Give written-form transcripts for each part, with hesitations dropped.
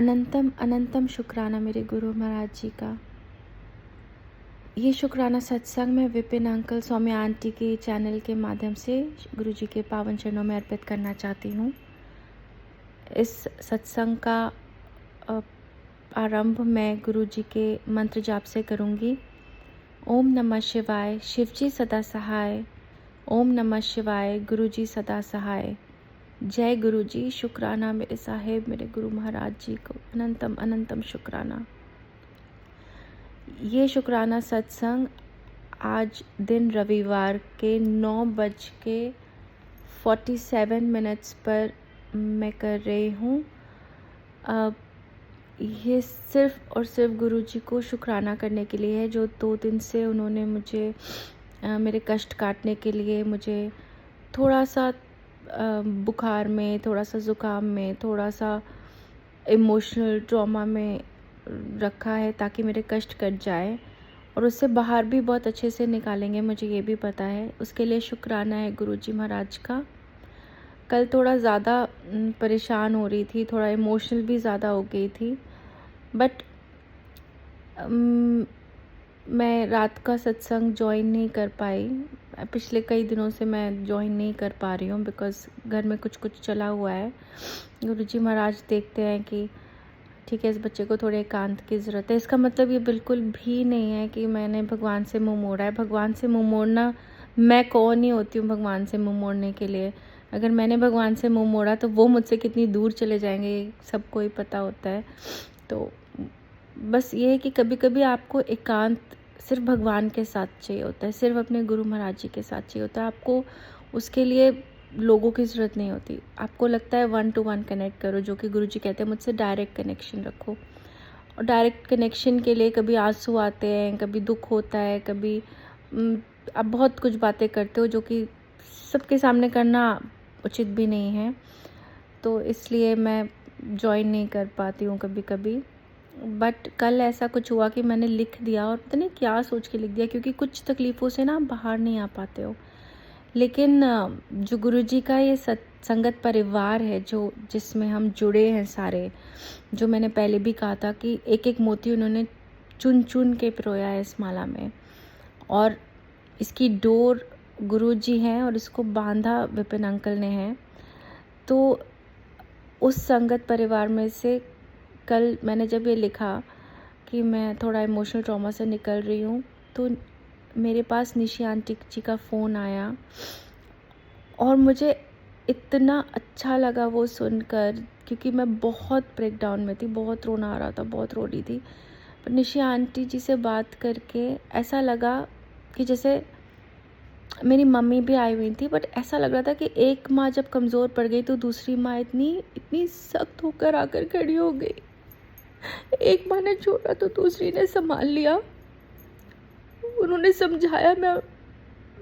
अनंतम अनंतम शुक्राना मेरे गुरु महाराज जी का। ये शुक्राना सत्संग में विपिन अंकल स्वामी आंटी के चैनल के माध्यम से गुरु जी के पावन चरणों में अर्पित करना चाहती हूँ। इस सत्संग का आरंभ मैं गुरु जी के मंत्र जाप से करूँगी। ओम नमः शिवाय, शिवजी सदा सहाय। ओम नमः शिवाय, गुरु जी सदा सहाय। जय गुरु जी। शुक्राना मेरे साहेब मेरे गुरु महाराज जी को, अनंतम अनंतम शुक्राना। ये शुक्राना सत्संग आज दिन रविवार के 9:47 पर मैं कर रही हूँ। ये सिर्फ और सिर्फ गुरु जी को शुक्राना करने के लिए है, जो 2 दिन से उन्होंने मुझे मेरे कष्ट काटने के लिए मुझे थोड़ा सा बुखार में, थोड़ा सा ज़ुकाम में, थोड़ा सा इमोशनल ट्रॉमा में रखा है ताकि मेरे कष्ट कट जाए और उससे बाहर भी बहुत अच्छे से निकालेंगे, मुझे ये भी पता है। उसके लिए शुक्राना है गुरुजी महाराज का। कल थोड़ा ज़्यादा परेशान हो रही थी, थोड़ा इमोशनल भी ज़्यादा हो गई थी, बट मैं रात का सत्संग ज्वाइन नहीं कर पाई। पिछले कई दिनों से मैं ज्वाइन नहीं कर पा रही हूँ बिकॉज़ घर में कुछ चला हुआ है। गुरुजी महाराज देखते हैं कि ठीक है, इस बच्चे को थोड़े एकांत की ज़रूरत है। इसका मतलब ये बिल्कुल भी नहीं है कि मैंने भगवान से मुँह मोड़ा है। भगवान से मुँह मोड़ना, मैं कौन ही होती हूँ भगवान से मुँह मोड़ने के लिए। अगर मैंने भगवान से मुँह मोड़ा तो वो मुझसे कितनी दूर चले जाएंगे, ये सबको ही पता होता है। तो बस ये है कि कभी कभी आपको एकांत सिर्फ भगवान के साथ चाहिए होता है, सिर्फ अपने गुरु महाराज जी के साथ चाहिए होता है। आपको उसके लिए लोगों की ज़रूरत नहीं होती। आपको लगता है 1 to 1 कनेक्ट करो, जो कि गुरु जी कहते हैं मुझसे डायरेक्ट कनेक्शन रखो। और डायरेक्ट कनेक्शन के लिए कभी आंसू आते हैं, कभी दुख होता है, कभी आप बहुत कुछ बातें करते हो जो कि सबके सामने करना उचित भी नहीं है। तो इसलिए मैं ज्वाइन नहीं कर पाती हूँ कभी कभी। बट कल ऐसा कुछ हुआ कि मैंने लिख दिया और पता नहीं क्या सोच के लिख दिया, क्योंकि कुछ तकलीफ़ों से ना आप बाहर नहीं आ पाते हो। लेकिन जो गुरुजी का ये संगत परिवार है, जो जिसमें हम जुड़े हैं सारे, जो मैंने पहले भी कहा था कि एक एक मोती उन्होंने चुन चुन के पिरोया है इस माला में, और इसकी डोर गुरुजी हैं और इसको बांधा विपिन अंकल ने है। तो उस संगत परिवार में से कल मैंने जब ये लिखा कि मैं थोड़ा इमोशनल ट्रॉमा से निकल रही हूँ, तो मेरे पास निशी आंटी जी का फ़ोन आया और मुझे इतना अच्छा लगा वो सुनकर, क्योंकि मैं बहुत ब्रेकडाउन में थी, बहुत रोना आ रहा था, बहुत रो रही थी। पर निशी आंटी जी से बात करके ऐसा लगा कि जैसे मेरी मम्मी भी आई हुई थी, बट ऐसा लग रहा था कि एक माँ जब कमज़ोर पड़ गई तो दूसरी माँ इतनी सख्त होकर आकर खड़ी हो गई। एक माँ ने छोड़ा तो दूसरी ने संभाल लिया, उन्होंने समझाया।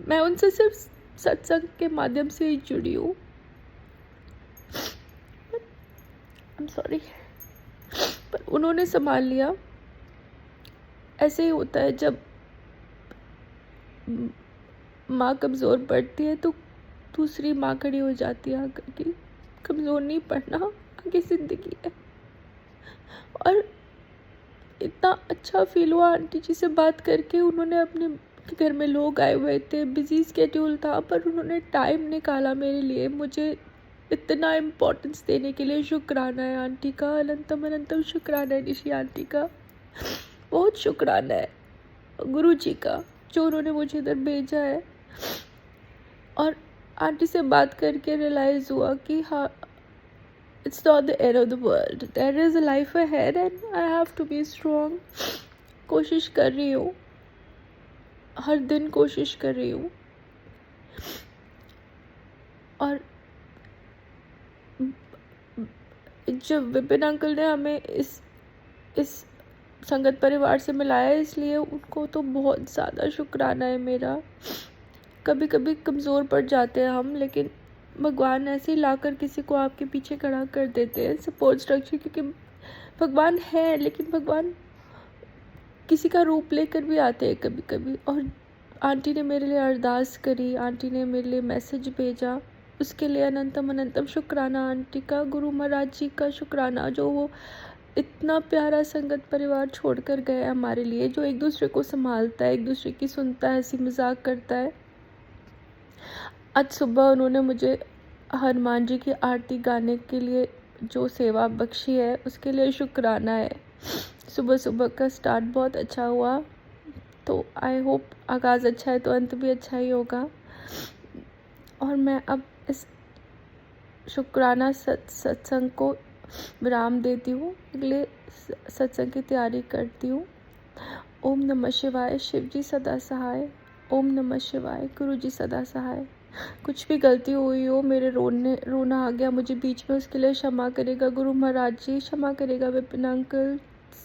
मैं उनसे सिर्फ सत्संग के माध्यम से ही जुड़ी हूँ। I'm sorry, पर उन्होंने संभाल लिया। ऐसे ही होता है, जब माँ कमज़ोर पड़ती है तो दूसरी माँ खड़ी हो जाती है आकर के। कमज़ोर नहीं पड़ना, आगे ज़िंदगी है। और इतना अच्छा फील हुआ आंटी जी से बात करके। उन्होंने अपने घर में लोग आए हुए थे, बिजी स्केड्यूल था, पर उन्होंने टाइम निकाला मेरे लिए, मुझे इतना इम्पोर्टेंस देने के लिए। शुक्राना है आंटी का, अनंतम अनंतम शुक्राना है निशी आंटी का। बहुत शुक्राना है गुरु जी का, जो उन्होंने मुझे इधर भेजा है। और आंटी से बात करके रियलाइज़ हुआ कि हाँ, it's not the end of the world, there is a life ahead and I have to be strong। कोशिश कर रही हूँ, हर दिन कोशिश कर रही हूँ। और जब विपिन अंकल ने हमें इस संगत परिवार से मिलाया, इसलिए उनको तो बहुत ज़्यादा शुक्राना है मेरा। कभी कभी कमज़ोर पड़ जाते हैं हम, लेकिन भगवान ऐसे ही लाकर किसी को आपके पीछे खड़ा कर देते हैं, सपोर्ट स्ट्रक्चर। क्योंकि भगवान है, लेकिन भगवान किसी का रूप लेकर भी आते हैं कभी कभी। और आंटी ने मेरे लिए अरदास करी, आंटी ने मेरे लिए मैसेज भेजा, उसके लिए अनंतम अनंतम शुक्राना आंटी का, गुरु महाराज जी का शुक्राना, जो वो इतना प्यारा संगत परिवार छोड़कर गए हमारे लिए, जो एक दूसरे को संभालता है, एक दूसरे की सुनता है, हंसी मजाक करता है। आज सुबह उन्होंने मुझे हनुमान जी की आरती गाने के लिए जो सेवा बख्शी है, उसके लिए शुक्राना है। सुबह सुबह का स्टार्ट बहुत अच्छा हुआ, तो आई होप आगाज़ अच्छा है तो अंत भी अच्छा ही होगा। और मैं अब इस शुक्राना सत्संग को विराम देती हूँ, अगले सत्संग की तैयारी करती हूँ। ओम नमः शिवाय। शिव जी सदा सहाय। ओम नमः शिवाय। गुरु जी सदा सहाय। कुछ भी गलती हुई हो, मेरे रोना आ गया मुझे बीच में, उसके लिए क्षमा करेगा गुरु महाराज जी, क्षमा करेगा विपिन अंकल,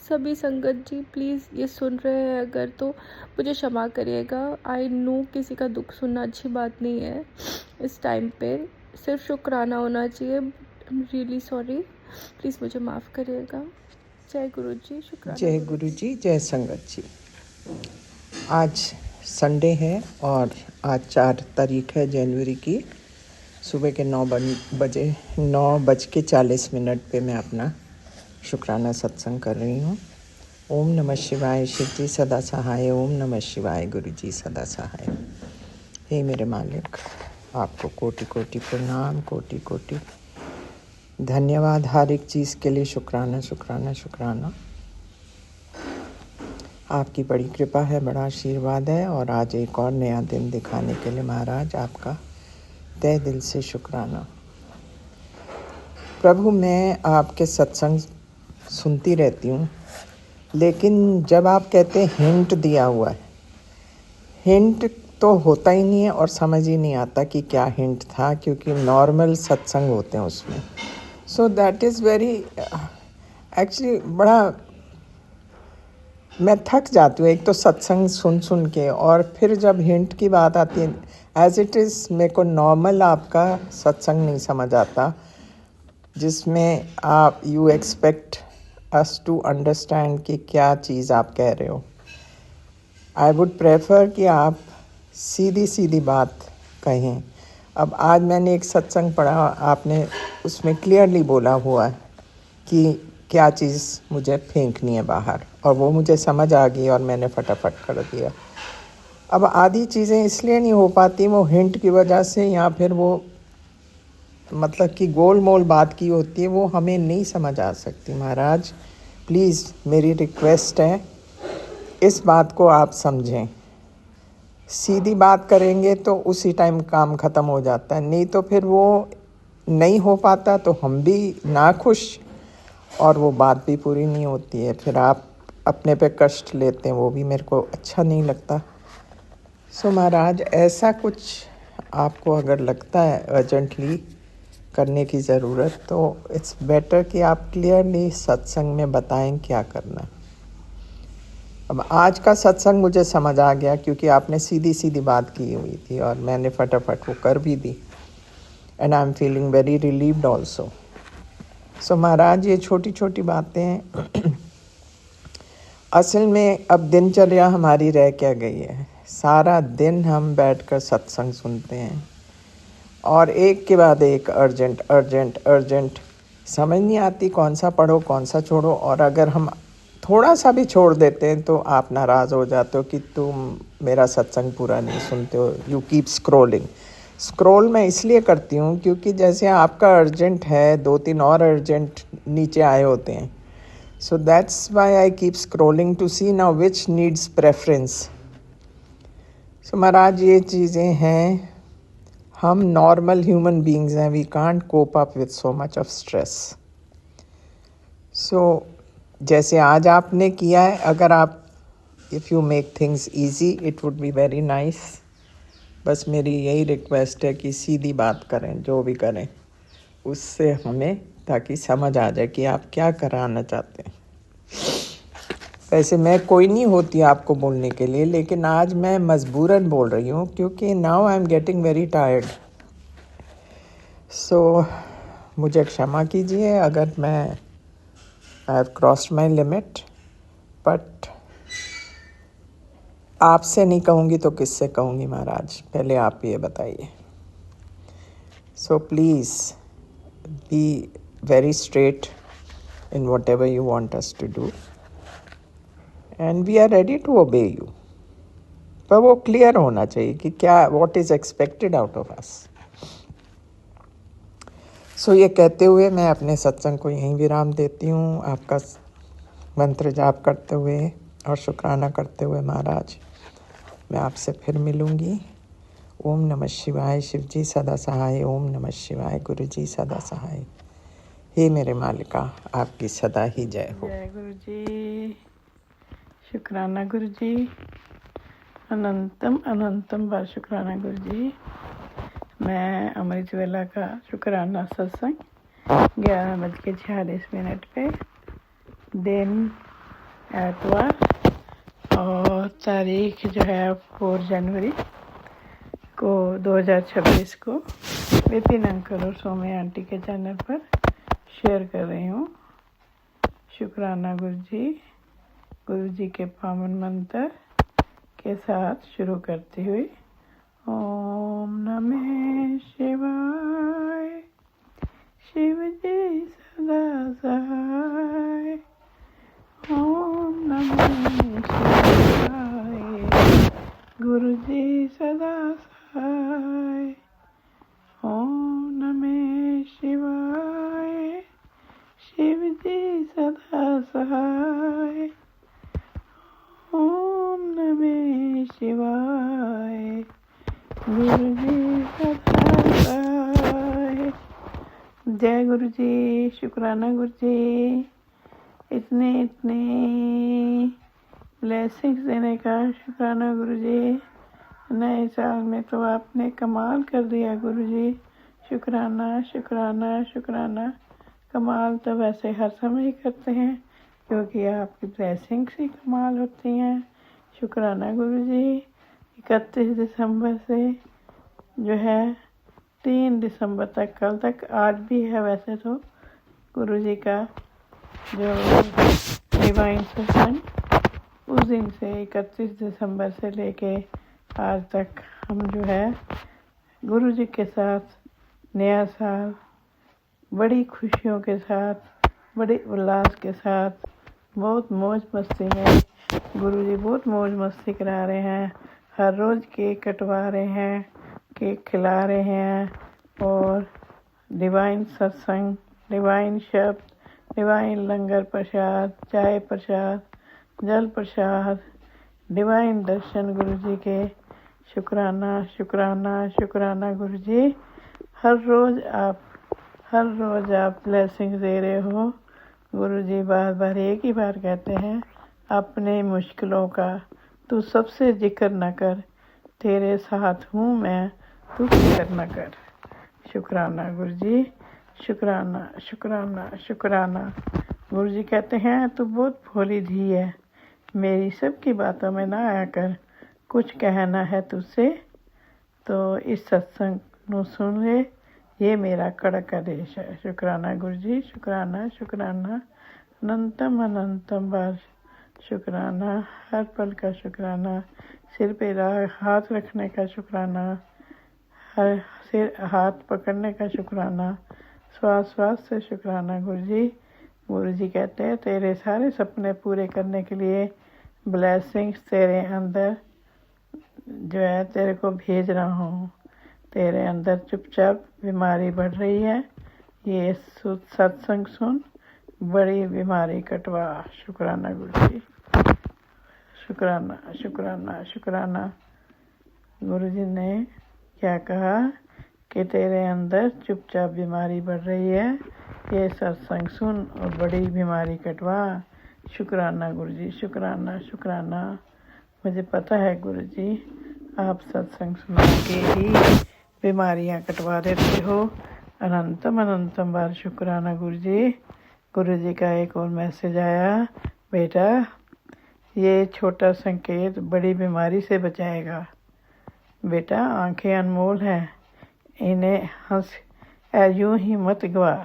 सभी संगत जी प्लीज़ ये सुन रहे हैं अगर तो मुझे क्षमा करिएगा। आई नो किसी का दुख सुनना अच्छी बात नहीं है इस टाइम पे, सिर्फ शुक्राना होना चाहिए। I am really sorry, please मुझे माफ़ करिएगा। जय गुरु जी। शुक्राना। जय गुरु जी, जय संगत जी। आज संडे है और आज 4 तारीख है जनवरी की। सुबह के 9:40 पे मैं अपना शुक्राना सत्संग कर रही हूँ। ओम नमः शिवाय। शिव जी सदा सहाय। ओम नमः शिवाय। गुरु जी सदा सहाय। हे मेरे मालिक, आपको कोटि कोटि प्रणाम, कोटि कोटि धन्यवाद। हर एक चीज़ के लिए शुक्राना शुक्राना शुक्राना। आपकी बड़ी कृपा है, बड़ा आशीर्वाद है, और आज एक और नया दिन दिखाने के लिए महाराज आपका तहे दिल से शुक्राना। प्रभु, मैं आपके सत्संग सुनती रहती हूँ, लेकिन जब आप कहते हैं हिंट दिया हुआ है, हिंट तो होता ही नहीं है और समझ ही नहीं आता कि क्या हिंट था, क्योंकि नॉर्मल सत्संग होते हैं उसमें। So that is very actually बड़ा, मैं थक जाती हूँ एक तो सत्संग सुन सुन के, और फिर जब हिंट की बात आती है एज इट इज़, मेरे को नॉर्मल आपका सत्संग नहीं समझ आता, जिसमें आप you expect us to understand कि क्या चीज़ आप कह रहे हो। आई वुड प्रेफर कि आप सीधी सीधी बात कहें। अब आज मैंने एक सत्संग पढ़ा, आपने उसमें क्लियरली बोला हुआ है कि क्या चीज़ मुझे फेंकनी है बाहर, और वो मुझे समझ आ गई और मैंने फटाफट कर दिया। अब आधी चीज़ें इसलिए नहीं हो पाती वो हिंट की वजह से, या फिर वो मतलब कि गोल मोल बात की होती है, वो हमें नहीं समझ आ सकती। महाराज प्लीज़ मेरी रिक्वेस्ट है, इस बात को आप समझें। सीधी बात करेंगे तो उसी टाइम काम ख़त्म हो जाता है, नहीं तो फिर वो नहीं हो पाता तो हम भी नाखुश और वो बात भी पूरी नहीं होती है। फिर आप अपने पे कष्ट लेते हैं, वो भी मेरे को अच्छा नहीं लगता। सो महाराज, ऐसा कुछ आपको अगर लगता है अर्जेंटली करने की ज़रूरत, तो इट्स बेटर कि आप क्लियरली सत्संग में बताएं क्या करना। अब आज का सत्संग मुझे समझ आ गया, क्योंकि आपने सीधी सीधी बात की हुई थी और मैंने फटाफट वो कर भी दी, and I am feeling very relieved also. So महाराज, ये छोटी छोटी बातें असल में अब दिनचर्या हमारी रह क्या गई है। सारा दिन हम बैठकर सत्संग सुनते हैं और एक के बाद एक अर्जेंट अर्जेंट अर्जेंट, समझ नहीं आती कौन सा पढ़ो कौन सा छोड़ो। और अगर हम थोड़ा सा भी छोड़ देते हैं तो आप नाराज़ हो जाते हो कि तुम मेरा सत्संग पूरा नहीं सुनते हो। You keep scrolling. स्क्रॉल मैं इसलिए करती हूँ क्योंकि जैसे आपका अर्जेंट है, 2-3 और अर्जेंट नीचे आए होते हैं। So that's why I keep scrolling to see now which needs preference. So महाराज, ये चीज़ें हैं, हम नॉर्मल ह्यूमन बींग्स हैं, we can't cope up with so much of stress. So जैसे आज आपने किया है, अगर आप if you make things easy it would be very nice. बस मेरी यही रिक्वेस्ट है कि सीधी बात करें, जो भी करें उससे हमें, ताकि समझ आ जाए कि आप क्या कराना चाहते हैं। वैसे मैं कोई नहीं होती आपको बोलने के लिए, लेकिन आज मैं मजबूरन बोल रही हूँ क्योंकि now I am getting very tired. So मुझे क्षमा कीजिए अगर मैं I have crossed my limit, but आपसे नहीं कहूँगी तो किससे कहूँगी महाराज, पहले आप ये बताइए। So please be very straight in whatever you want us to do. And we are ready to obey you. पर वो क्लियर होना चाहिए कि क्या what is expected out of us. सो ये कहते हुए मैं अपने सत्संग को यहीं विराम देती हूँ, आपका मंत्र जाप करते हुए और शुक्राना करते हुए महाराज मैं आपसे फिर मिलूँगी। ओम नमः शिवाय। शिव जी सदा सहाय। ओम नमः शिवाय। गुरु जी सदा सहाय। हे मेरे मालिका, आपकी सदा ही जय हो। जय गुरु जी। शुक्राना गुरु जी। अनंतम अनंतम बार शुक्राना गुरु जी। मैं अमृत वेला का शुक्राना सत्संग 11:46 पे, दिन एतवार और तारीख जो है 4 जनवरी को 2026 को विपिन अंकल और सौम्य आंटी के चैनल पर शेयर कर रही हूँ। शुक्राना गुरु जी के पावन मंत्र के साथ शुरू करती हुई। ओम नमः शिवाय। शिव जी सदा सहाय। ओम नमः शिवाय। गुरु जी सदा सहाय। ओम नमः शिवाय। शिव जी सदा सहाय। ओम नमः शिवाय। गुरु जी सदा सहाय। जय गुरु जी। शुक्राना गुरु जी। इतने ब्लेसिंग्स देने का शुक्राना गुरु जी। नए साल में तो आपने कमाल कर दिया गुरु जी। शुक्राना शुक्राना शुक्राना। कमाल तो वैसे हर समय ही करते हैं क्योंकि आपकी ब्लेसिंग्स ही कमाल होती हैं। शुक्राना गुरु जी। 31 दिसंबर से जो है 3 दिसंबर तक, कल तक, आज भी है वैसे तो गुरु जी का जो डिवाइन सत्संग, उस दिन से 31 दिसंबर से लेके आज तक हम जो है गुरु जी के साथ नया साल बड़ी खुशियों के साथ, बड़े उल्लास के साथ, बहुत मौज मस्ती में गुरुजी बहुत मौज मस्ती करा रहे हैं। हर रोज़ केक कटवा रहे हैं, केक खिला रहे हैं और डिवाइन सत्संग, डिवाइन शब्द, डिवाइन लंगर प्रसाद, चाय प्रसाद, जल प्रसाद, डिवाइन दर्शन गुरुजी के। शुक्राना शुक्राना शुक्राना गुरुजी। हर रोज़ आप ब्लेसिंग दे रहे हो गुरुजी। बार बार एक ही बार कहते हैं, अपने मुश्किलों का तू सबसे जिक्र न कर, तेरे साथ हूँ मैं, तू फिक्र न कर। शुक्राना गुरुजी। शुक्राना शुक्राना शुक्राना। गुरुजी कहते हैं तू बहुत भोली धी है, मेरी सबकी बातों में ना आया कर, कुछ कहना है तुझसे तो इस सत्संग ਨੂੰ सुन ले, ये मेरा कड़क आदेश है। शुक्राना गुरुजी। शुक्राना शुक्राना। अनंतम अनंतम बार शुक्राना। हर पल का शुक्राना। सिर पे हाथ रखने का शुक्राना, हर सिर हाथ पकड़ने का शुक्राना, श्वास से शुक्राना गुरुजी। गुरुजी कहते हैं तेरे सारे सपने पूरे करने के लिए ब्लेसिंग्स तेरे अंदर जो है तेरे को भेज रहा हूँ। तेरे अंदर चुपचाप बीमारी बढ़ रही है, ये सत्संग सुन, बड़ी बीमारी कटवा। शुक्राना गुरुजी। शुक्राना शुक्राना शुक्राना। गुरुजी ने क्या कहा कि तेरे अंदर चुपचाप बीमारी बढ़ रही है, ये सत्संग सुन और बड़ी बीमारी कटवा। शुक्राना गुरुजी। शुक्राना शुक्राना। मुझे पता है गुरुजी आप सत्संग सुना के ही बीमारियां कटवा देते हो। अनंतम अनंतम बार शुक्राना गुरुजी। गुरुजी का एक और मैसेज आया, बेटा ये छोटा संकेत बड़ी बीमारी से बचाएगा। बेटा आंखें अनमोल हैं, इन्हें हंस यूं ही मत गवा।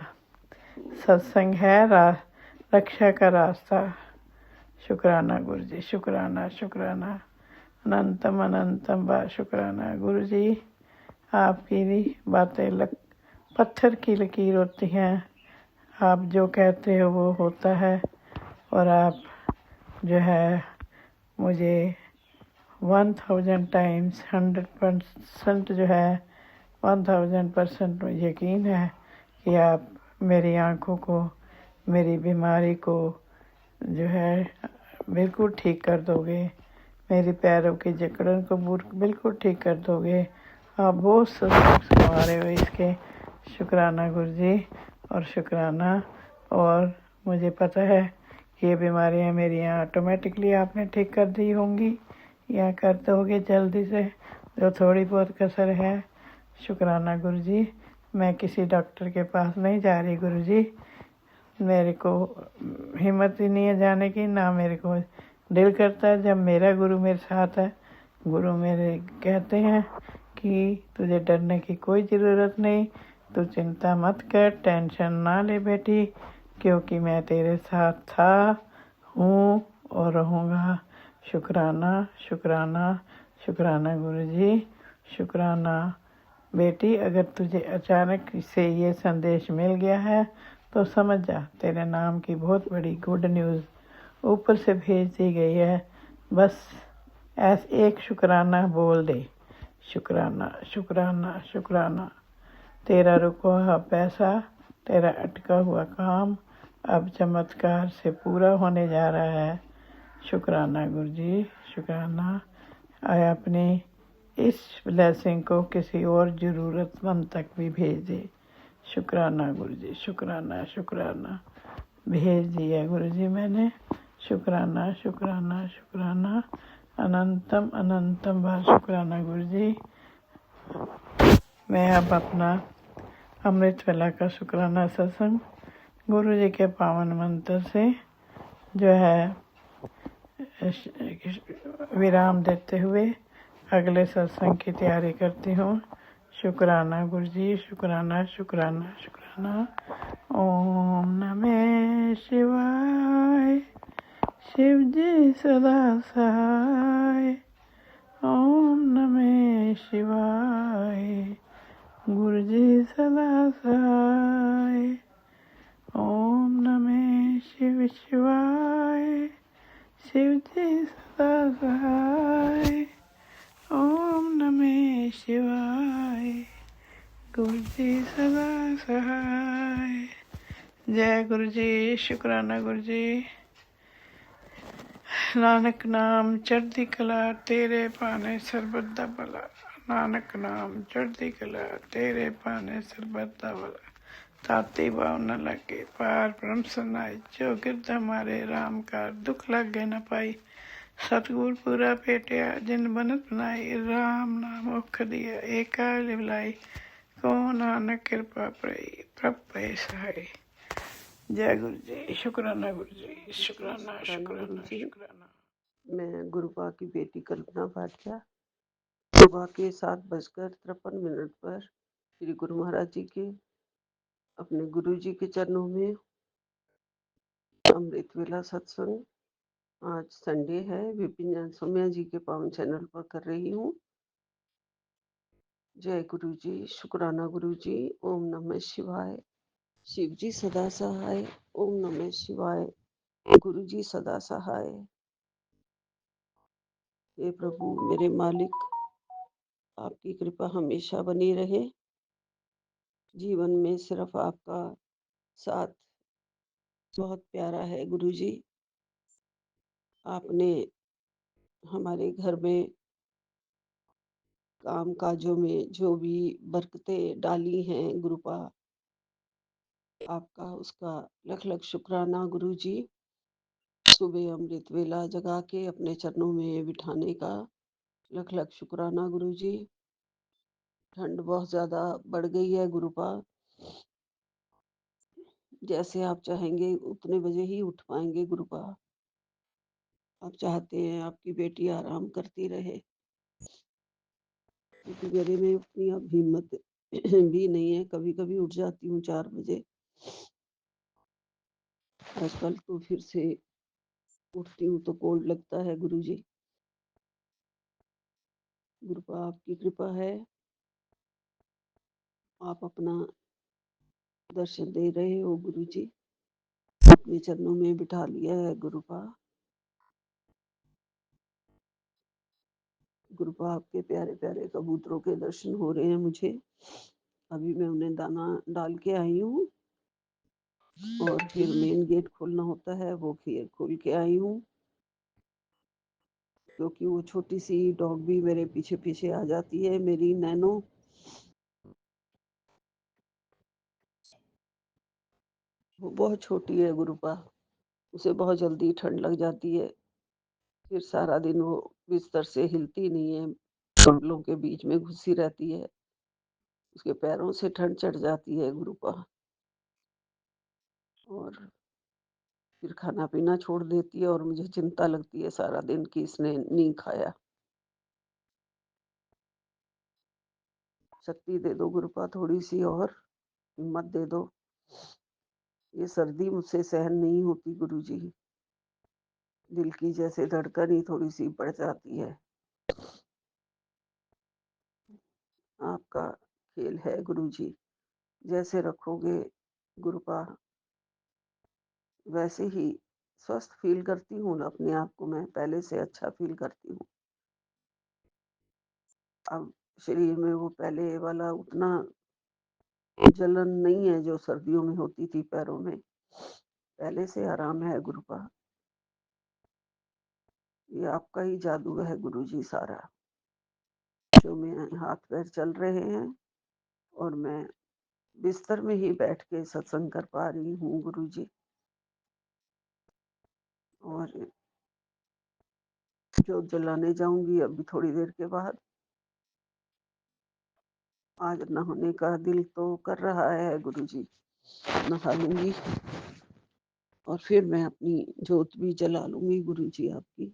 सत्संग है रक्षा का रास्ता। शुक्राना गुरुजी। शुक्राना शुक्राना। अनंतम अनंतम बार शुक्राना गुरुजी। आपकी बातें पत्थर की लकीर होती हैं, आप जो कहते हो वो होता है, और आप जो है मुझे 1000 टाइम्स 100% जो है 1000% यकीन है कि आप मेरी आँखों को, मेरी बीमारी को जो है बिल्कुल ठीक कर दोगे, मेरे पैरों की जकड़न को बिल्कुल ठीक कर दोगे। आप बहुत सत्संग सुना रहे हो, इसके शुक्राना गुरु जी, और शुक्राना। और मुझे पता है कि ये बीमारियां मेरी यहाँ ऑटोमेटिकली आपने ठीक कर दी होंगी या कर दोगे जल्दी से, जो थोड़ी बहुत कसर है। शुक्राना गुरु जी। मैं किसी डॉक्टर के पास नहीं जा रही गुरु जी, मेरे को हिम्मत ही नहीं है जाने की, ना मेरे को दिल करता है। जब मेरा गुरु मेरे साथ है, गुरु मेरे कहते हैं कि तुझे डरने की कोई ज़रूरत नहीं, तू चिंता मत कर, टेंशन ना ले बेटी, क्योंकि मैं तेरे साथ था, हूँ और रहूँगा। शुक्राना शुक्राना शुक्राना गुरु जी, शुक्राना। बेटी, अगर तुझे अचानक से ये संदेश मिल गया है तो समझ जा, तेरे नाम की बहुत बड़ी गुड न्यूज़ ऊपर से भेज दी गई है। बस ऐसे एक शुक्राना बोल दे, शुक्राना शुक्राना शुक्राना। तेरा रुका हुआ पैसा, तेरा अटका हुआ काम अब चमत्कार से पूरा होने जा रहा है। शुक्राना गुरु जी, शुक्राना। आया अपनी इस ब्लेसिंग को किसी और ज़रूरतमंद तक भी भेज दे। शुक्राना गुरु जी, शुक्राना शुक्राना। भेज दिया गुरु जी मैंने। शुक्राना शुक्राना शुक्राना। अनंतम अनंतम बार शुक्राना गुरु जी। मैं अब अपना अमृत वेला का शुक्राना सत्संग गुरु जी के पावन मंत्र से जो है विराम देते हुए अगले सत्संग की तैयारी करती हूँ। शुक्राना गुरु जी, शुक्राना शुक्राना शुक्राना। ओम नमः शिवाय। शिव जी सदा सहाय। ओम नमः शिवाय। गुरु जी सदा सहाय। ओम नमः शिव शिवाय। शिव जी सदा सहाय। ओम नमः शिवाय। गुरु जी सदा सहाय। जय गुरु जी, शुक्राना गुरु जी। नानक नाम चढ़ती कला, तेरे पाने सरबत दा भला। नानक नाम चढ़ती कला, तेरे पाने सरबत दा भला। ताती भाव न लगे, पार ब्रह्म सनाई, जो गिरध हमारे राम का, दुख लगे न पाई। सतगुर पूरा पेटिया, जिन बनत बनाई, राम नाम औख दिया, एका लिवलाई। को नानक कृपा प्रई, प्रभ भय सहाय। जय गुरु जी, शुक्राना गुरु जी, शुक्राना शुक्राना शुक्राना। मैं गुरुपा की बेटी कल्पना भाटिया सुबह के 7:53 पर श्री गुरु महाराज जी के अपने गुरु जी के चरणों में अमृत वेला सत्संग, आज संडे है, विपिन जान सोम्या जी के पावन चैनल पर कर रही हूँ। जय गुरु जी, शुक्राना गुरु जी। ओम नमः शिवाय। शिव जी सदा सहाय। ओम नमः शिवाय। गुरु जी सदा सहाय। हे प्रभु मेरे मालिक, आपकी कृपा हमेशा बनी रहे। जीवन में सिर्फ आपका साथ बहुत प्यारा है गुरु जी। आपने हमारे घर में काम काजों में जो भी बरकतें डाली हैं गुरुपा, आपका उसका लख लख शुक्राना गुरु जी। सुबह अमृत वेला जगा के अपने चरणों में बिठाने का लख लख शुक्राना गुरु जी। ठंड बहुत ज्यादा बढ़ गई है गुरुपा, जैसे आप चाहेंगे उतने बजे ही उठ पाएंगे गुरुपा। आप चाहते हैं आपकी बेटी आराम करती रहे, क्योंकि मेरे में उतनी अब हिम्मत भी नहीं है। कभी कभी उठ जाती हूँ 4 बजे। आजकल तो फिर से उठती हूँ तो कोल्ड लगता है गुरु जी। गुरुपा आपकी कृपा है, आप अपना दर्शन दे रहे हो गुरु जी। अपने चरणों में बिठा लिया है गुरुपा। गुरुपा आपके प्यारे प्यारे कबूतरों के दर्शन हो रहे हैं मुझे। अभी मैं उन्हें दाना डाल के आई हूँ और फिर मेन गेट खोलना होता है, वो फिर खोल के आई हूँ, क्योंकि वो छोटी सी डॉग भी मेरे पीछे पीछे आ जाती है, मेरी नैनो। वो बहुत छोटी है गुरुपा, उसे बहुत जल्दी ठंड लग जाती है, फिर सारा दिन वो बिस्तर से हिलती नहीं है, कंबलों के बीच में घुसी रहती है, उसके पैरों से ठंड चढ़ जाती है गुरुपा। और फिर खाना पीना छोड़ देती है और मुझे चिंता लगती है सारा दिन कि इसने नहीं खाया। शक्ति दे दो गुरुपा, थोड़ी सी और हिम्मत दे दो। ये सर्दी मुझसे सहन नहीं होती गुरुजी। दिल की जैसे धड़कन ही थोड़ी सी बढ़ जाती है। आपका खेल है गुरुजी, जैसे रखोगे गुरुपा वैसे ही स्वस्थ फील करती हूँ ना, अपने आप को मैं पहले से अच्छा फील करती हूँ। अब शरीर में वो पहले वाला उतना जलन नहीं है जो सर्दियों में होती थी पैरों में, पहले से आराम है गुरुपा। ये आपका ही जादू है गुरुजी सारा, जो मेरे हाथ पैर चल रहे हैं और मैं बिस्तर में ही बैठ के सत्संग कर पा रही हूँ गुरुजी। और जोत जलाने जाऊंगी अभी थोड़ी देर के बाद। आज नहाने का दिल तो कर रहा है गुरुजी, नहा लूंगी और फिर मैं अपनी जोत भी जला लूंगी गुरुजी। आपकी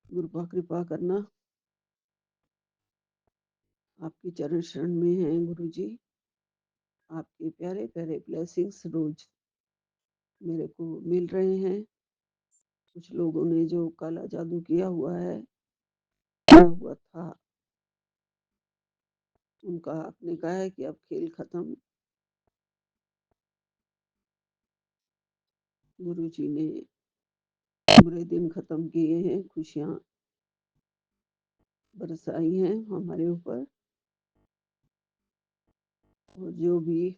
कृपा कृपा करना, आपकी चरण शरण में है गुरुजी। आपके प्यारे प्यारे ब्लेसिंग्स रोज मेरे को मिल रहे हैं। कुछ लोगों ने जो काला जादू किया हुआ है, किया हुआ था, उनका आपने कहा है कि अब खेल खत्म। गुरुजी ने बुरे दिन खत्म किए हैं, खुशियां बरसाई हैं हमारे ऊपर, और जो भी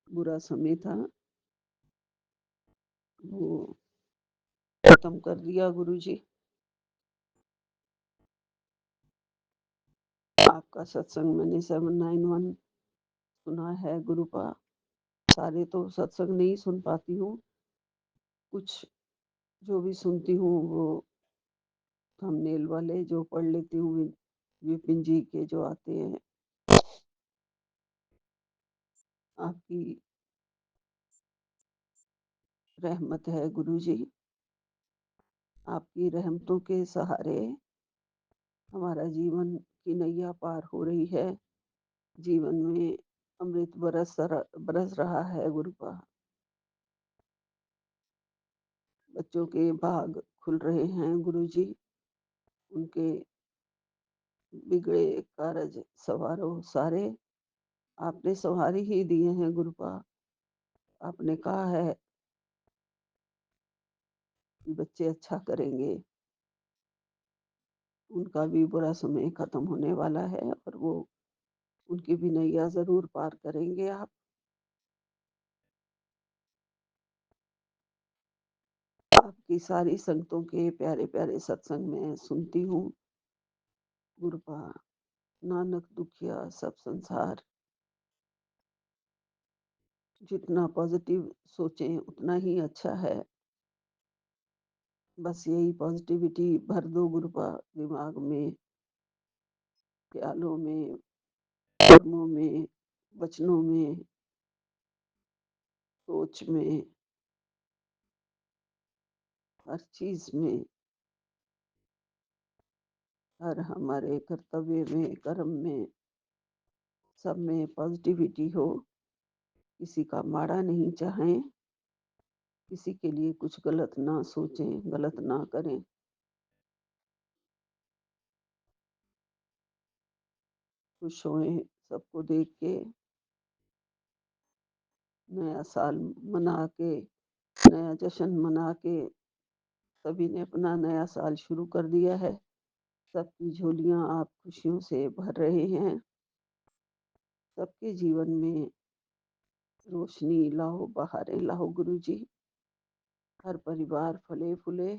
बुरा समय था वो खत्म कर दिया गुरुजी। आपका सत्संग मैंने 791 सुना है गुरुपा। सारे तो सत्संग नहीं सुन पाती हूँ, कुछ जो भी सुनती हूँ वो थंबनेल वाले जो पढ़ लेती हूँ, विपिन जी के जो आते हैं। आपकी रहमत है गुरुजी, आपकी रहमतों के सहारे हमारा जीवन की नैया पार हो रही है। जीवन में अमृत बरस रहा है गुरुपा। बच्चों के भाग खुल रहे हैं गुरुजी, उनके बिगड़े कारज सवारो सारे आपने संवारी ही दिए हैं गुरुपा। आपने कहा है कि बच्चे अच्छा करेंगे, उनका भी बुरा समय खत्म होने वाला है और वो उनकी भी नैया जरूर पार करेंगे आप। आपकी सारी संगतों के प्यारे प्यारे सत्संग में सुनती हूँ गुरुपा। नानक दुखिया सब संसार, जितना पॉजिटिव सोचें उतना ही अच्छा है। बस यही पॉजिटिविटी भर दो गुरुपा दिमाग में, ख्यालों में, कर्मों में, वचनों में, सोच में, हर चीज में, हर हमारे कर्तव्य में, कर्म में, सब में पॉजिटिविटी हो। किसी का माड़ा नहीं चाहें, किसी के लिए कुछ गलत ना सोचें, गलत ना करें। खुश होएं सबको देख के, नया साल मना के, नया जश्न मना के सभी ने अपना नया साल शुरू कर दिया है। सबकी झोलियाँ आप खुशियों से भर रहे हैं। सबके जीवन में रोशनी लाओ, बहारें लाओ गुरुजी। हर परिवार फले-फूले,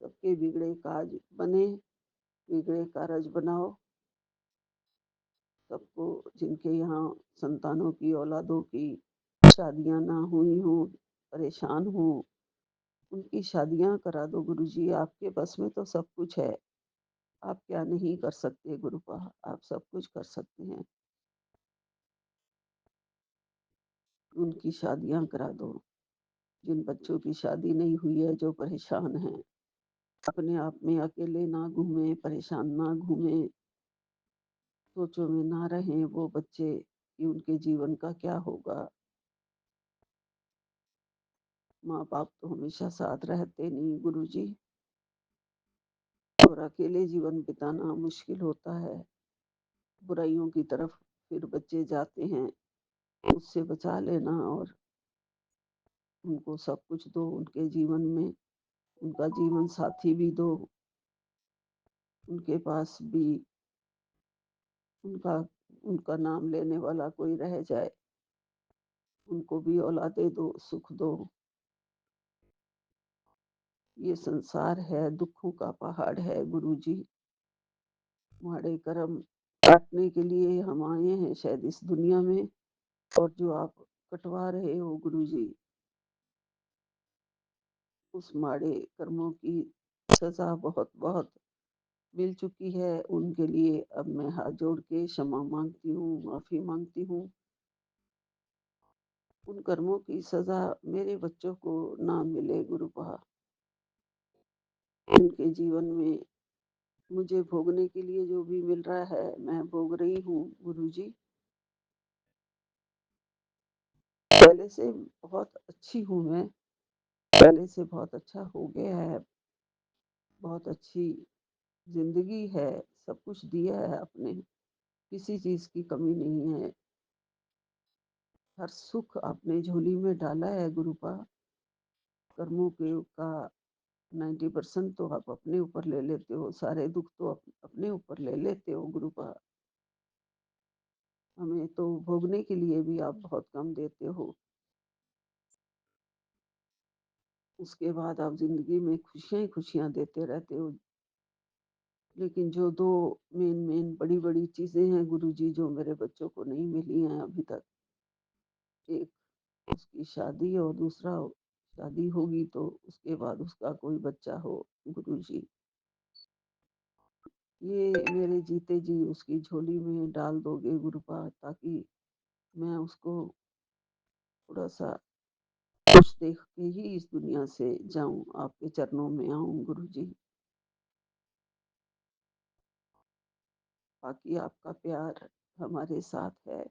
सबके बिगड़े काज बने, बिगड़े कारज बनाओ। सबको जिनके यहाँ संतानों की, औलादों की शादियाँ ना हुई हों, परेशान हों, उनकी शादियाँ करा दो गुरुजी। आपके बस में तो सब कुछ है। आप क्या नहीं कर सकते गुरुपा, आप सब कुछ कर सकते हैं। उनकी शादियाँ करा दो। जिन बच्चों की शादी नहीं हुई है, जो परेशान हैं, अपने आप में अकेले ना घूमें, परेशान ना घूमें, सोचों में ना रहें वो बच्चे कि उनके जीवन का क्या होगा। माँ-बाप तो हमेशा साथ रहते नहीं गुरुजी, और अकेले जीवन बिताना मुश्किल होता है। बुराइयों की तरफ फिर बच्चे जाते हैं, उससे बचा लेना और उनको सब कुछ दो उनके जीवन में, उनका जीवन साथी भी दो, उनके पास भी उनका उनका नाम लेने वाला कोई रह जाए, उनको भी औलादे दो, सुख दो। ये संसार है, दुखों का पहाड़ है गुरुजी। हमारे कर्म काटने के लिए हम आए हैं शायद इस दुनिया में, और जो आप कटवा रहे हो गुरुजी, उस माड़े कर्मों की सजा बहुत बहुत मिल चुकी है। उनके लिए अब मैं हाथ जोड़ के क्षमा मांगती हूँ, माफी मांगती हूँ। उन कर्मों की सजा मेरे बच्चों को ना मिले गुरुपा। उनके जीवन में मुझे भोगने के लिए जो भी मिल रहा है, मैं भोग रही हूँ गुरुजी। पहले से बहुत अच्छी हूँ मैं, पहले से बहुत अच्छा हो गया है, बहुत अच्छी जिंदगी है, सब कुछ दिया है आपने, किसी चीज की कमी नहीं है। हर सुख आपने झोली में डाला है गुरुपा। कर्मों के का 90% तो आप अपने ऊपर ले लेते हो, सारे दुख तो अपने ऊपर ले लेते हो गुरुपा। हमें तो भोगने के लिए भी आप बहुत कम देते हो। उसके बाद आप जिंदगी में खुशियां ही खुशियां देते रहते हो। लेकिन जो दो मेन बड़ी बड़ी चीजें हैं गुरुजी, जो मेरे बच्चों को नहीं मिली हैं अभी तक, एक उसकी शादी और दूसरा शादी होगी तो उसके बाद उसका कोई बच्चा हो गुरुजी। ये मेरे जीते जी उसकी झोली में डाल दोगे गुरुपा, ताकि मैं उसको थोड़ा सा खुश देख के ही इस दुनिया से जाऊं, आपके चरणों में आऊं गुरुजी। बाकी आपका प्यार हमारे साथ है,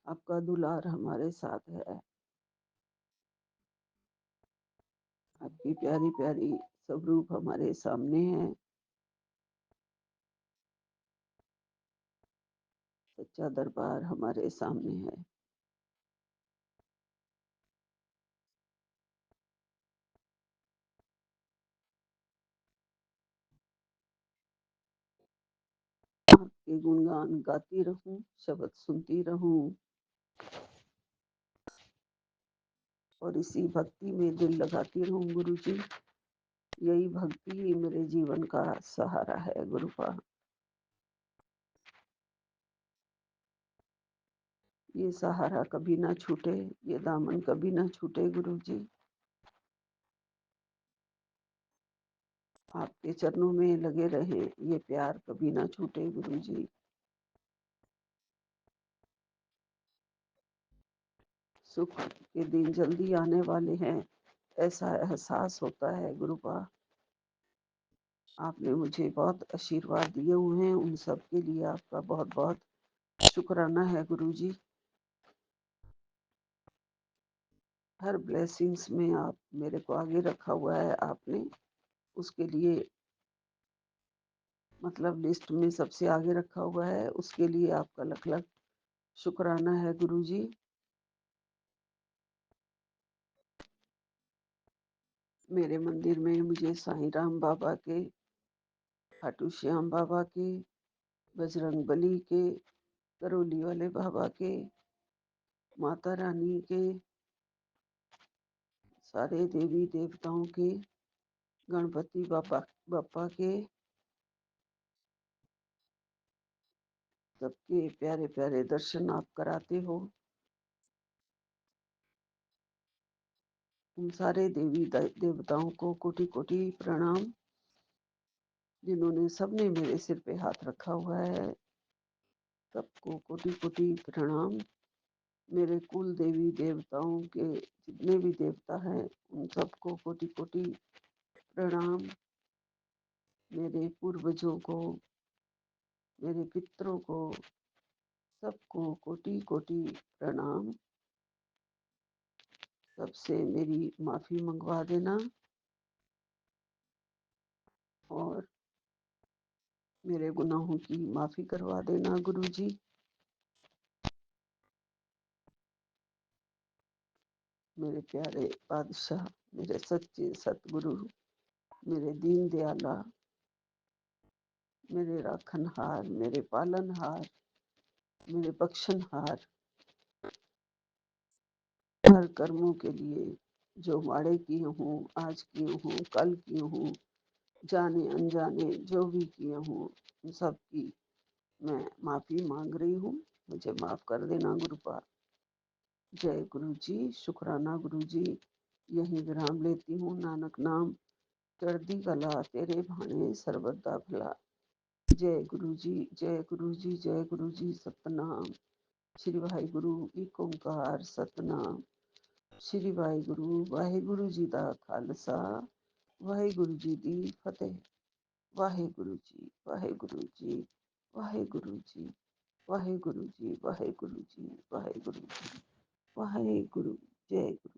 आपका दुलार हमारे साथ है, आपकी प्यारी प्यारी स्वरूप हमारे सामने है। सच्चा दरबार हमारे सामने है। आपके गुणगान गाती रहूं, शब्द सुनती रहूं, और इसी भक्ति में दिल लगाती रहूं गुरुजी। यही भक्ति ही मेरे जीवन का सहारा है गुरुपा। ये सहारा कभी ना छूटे, ये दामन कभी ना छूटे गुरुजी। आपके चरणों में लगे रहे, ये प्यार कभी ना छूटे गुरुजी। सुख के दिन जल्दी आने वाले हैं, ऐसा एहसास होता है गुरुपा। आपने मुझे बहुत आशीर्वाद दिए हुए हैं, उन सब के लिए आपका बहुत बहुत शुक्राना है गुरुजी। हर ब्लेसिंग्स में आप मेरे को आगे रखा हुआ है आपने, उसके लिए मतलब लिस्ट में सबसे आगे रखा हुआ है, उसके लिए आपका लख लख शुक्राना है गुरुजी। मेरे मंदिर में मुझे साईं राम बाबा के, खाटू श्याम बाबा के, बजरंग बली के, करौली वाले बाबा के, माता रानी के, सारे देवी देवताओं के, गणपति बाबा बापा के, सबके प्यारे प्यारे दर्शन आप कराते हो। उन सारे देवी देवताओं को कोटि कोटि प्रणाम, जिन्होंने सबने मेरे सिर पे हाथ रखा हुआ है, सबको कोटि कोटि प्रणाम। मेरे कुल देवी देवताओं के जितने भी देवता हैं उन सबको कोटि कोटि प्रणाम। मेरे पूर्वजों को, मेरे पितरों को, सबको कोटि कोटि प्रणाम। सबसे मेरी माफी मंगवा देना और मेरे गुनाहों की माफी करवा देना गुरुजी। मेरे प्यारे बादशाह, मेरे सच्चे सतगुरु, मेरे दीन दयाला, मेरे राखनहार, मेरे पालनहार, मेरे बख्शनहार, हर कर्मों के लिए जो माड़े किए हूँ, आज किए हूँ, कल किए हूँ, जाने अनजाने जो भी किए हूँ, उन सब की मैं माफी मांग रही हूँ। मुझे माफ कर देना गुरुपा। जय गुरु जी। शुक्राना गुरु जी। यही विराम लेती हूँ। नानक नाम चढ़ती कला, तेरे भाने सर्वदा भला। जय गुरु जी, जय गुरु जी, जय गुरु जी। सतनाम श्री भाई गुरु एक ओंकार सतनाम। श्री वाहिगुरु जी दा खालसा, वाहिगुरु जी दी फतेह। वाहिगुरु जी, वाहिगुरु जी, वाहिगुरु जी, वाहिगुरु जी, वाहिगुरु जी, वाहिगुरु जी, वाहिगुरु। जय गुरु।